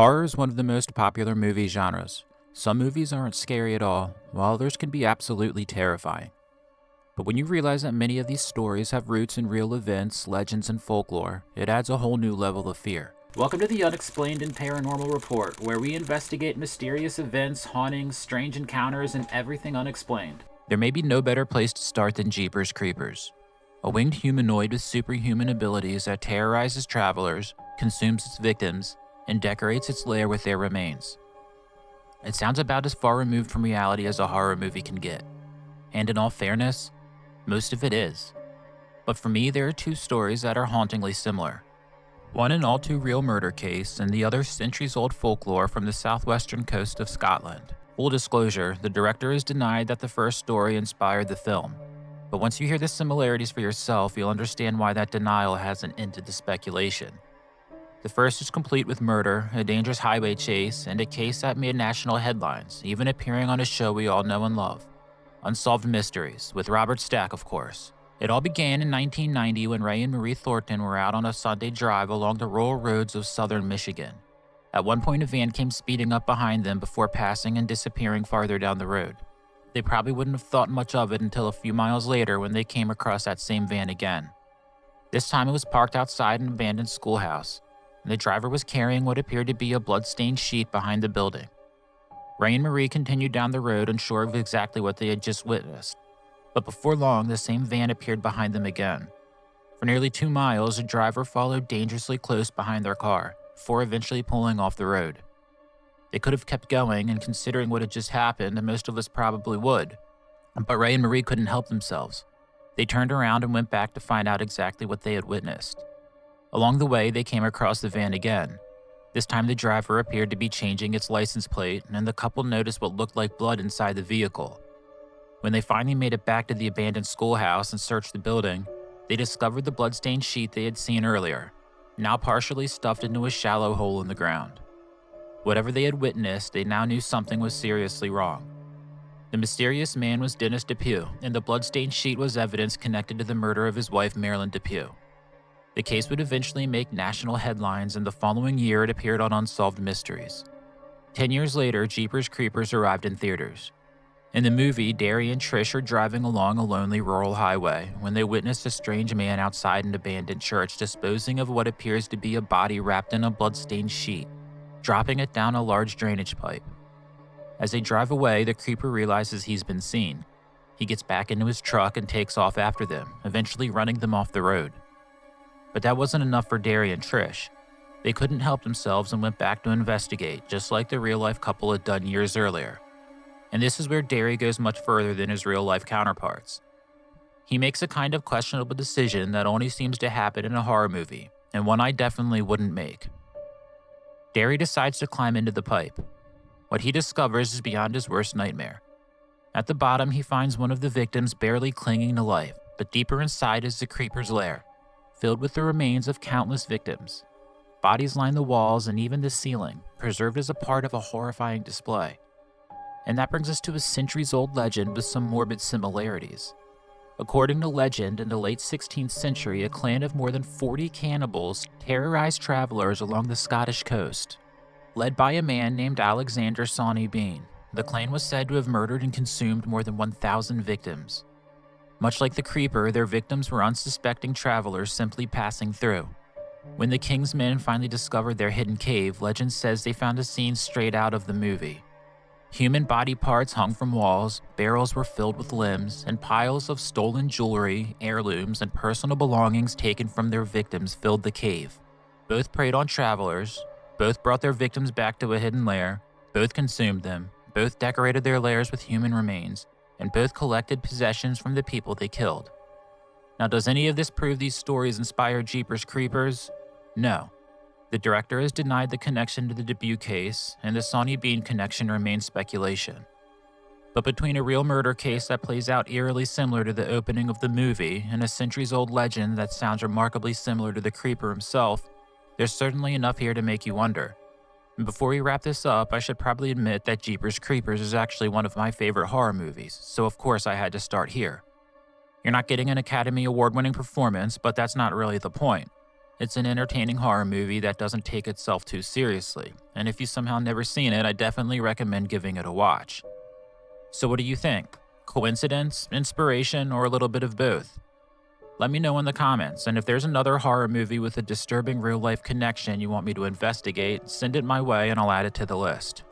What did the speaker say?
Horror is one of the most popular movie genres. Some movies aren't scary at all, while others can be absolutely terrifying. But when you realize that many of these stories have roots in real events, legends, and folklore, it adds a whole new level of fear. Welcome to the Unexplained and Paranormal Report, where we investigate mysterious events, hauntings, strange encounters, and everything unexplained. There may be no better place to start than Jeepers Creepers, a winged humanoid with superhuman abilities that terrorizes travelers, consumes its victims, and decorates its lair with their remains. It sounds about as far removed from reality as a horror movie can get. And in all fairness, most of it is. But for me, there are two stories that are hauntingly similar. One an all-too-real murder case, and the other centuries-old folklore from the southwestern coast of Scotland. Full disclosure, the director has denied that the first story inspired the film. But once you hear the similarities for yourself, you'll understand why that denial hasn't ended the speculation. The first is complete with murder, a dangerous highway chase, and a case that made national headlines, even appearing on a show we all know and love. Unsolved Mysteries, with Robert Stack, of course. It all began in 1990 when Ray and Marie Thornton were out on a Sunday drive along the rural roads of southern Michigan. At one point, a van came speeding up behind them before passing and disappearing farther down the road. They probably wouldn't have thought much of it until a few miles later when they came across that same van again. This time it was parked outside an abandoned schoolhouse, and the driver was carrying what appeared to be a blood-stained sheet behind the building. Ray and Marie continued down the road, unsure of exactly what they had just witnessed. But before long, the same van appeared behind them again. For nearly 2 miles, the driver followed dangerously close behind their car, before eventually pulling off the road. They could have kept going, and considering what had just happened, most of us probably would. But Ray and Marie couldn't help themselves. They turned around and went back to find out exactly what they had witnessed. Along the way, they came across the van again. This time the driver appeared to be changing its license plate, and the couple noticed what looked like blood inside the vehicle. When they finally made it back to the abandoned schoolhouse and searched the building, they discovered the blood-stained sheet they had seen earlier, now partially stuffed into a shallow hole in the ground. Whatever they had witnessed, they now knew something was seriously wrong. The mysterious man was Dennis DePue, and the blood-stained sheet was evidence connected to the murder of his wife, Marilyn DePue. The case would eventually make national headlines, and the following year it appeared on Unsolved Mysteries. 10 years later, Jeepers Creepers arrived in theaters. In the movie, Derry and Trish are driving along a lonely rural highway when they witness a strange man outside an abandoned church disposing of what appears to be a body wrapped in a blood-stained sheet, dropping it down a large drainage pipe. As they drive away, the creeper realizes he's been seen. He gets back into his truck and takes off after them, eventually running them off the road. But that wasn't enough for Derry and Trish. They couldn't help themselves and went back to investigate, just like the real-life couple had done years earlier. And this is where Derry goes much further than his real-life counterparts. He makes a kind of questionable decision that only seems to happen in a horror movie, and one I definitely wouldn't make. Derry decides to climb into the pipe. What he discovers is beyond his worst nightmare. At the bottom, he finds one of the victims barely clinging to life, but deeper inside is the creeper's lair, filled with the remains of countless victims. Bodies line the walls and even the ceiling, preserved as a part of a horrifying display. And that brings us to a centuries-old legend with some morbid similarities. According to legend, in the late 16th century, a clan of more than 40 cannibals terrorized travelers along the Scottish coast. Led by a man named Alexander Sawney Bean, the clan was said to have murdered and consumed more than 1,000 victims. Much like the creeper, their victims were unsuspecting travelers simply passing through. When the king's men finally discovered their hidden cave, legend says they found a scene straight out of the movie. Human body parts hung from walls, barrels were filled with limbs, and piles of stolen jewelry, heirlooms, and personal belongings taken from their victims filled the cave. Both preyed on travelers, both brought their victims back to a hidden lair, both consumed them, both decorated their lairs with human remains, and both collected possessions from the people they killed. Now, does any of this prove these stories inspired Jeepers Creepers? No. The director has denied the connection to the DePue case, and the Sawney Bean connection remains speculation. But between a real murder case that plays out eerily similar to the opening of the movie and a centuries-old legend that sounds remarkably similar to the creeper himself, there's certainly enough here to make you wonder. And before we wrap this up, I should probably admit that Jeepers Creepers is actually one of my favorite horror movies, so of course I had to start here. You're not getting an Academy Award-winning performance, but that's not really the point. It's an entertaining horror movie that doesn't take itself too seriously, and if you've somehow never seen it, I definitely recommend giving it a watch. So what do you think? Coincidence, inspiration, or a little bit of both? Let me know in the comments, and if there's another horror movie with a disturbing real-life connection you want me to investigate, send it my way and I'll add it to the list.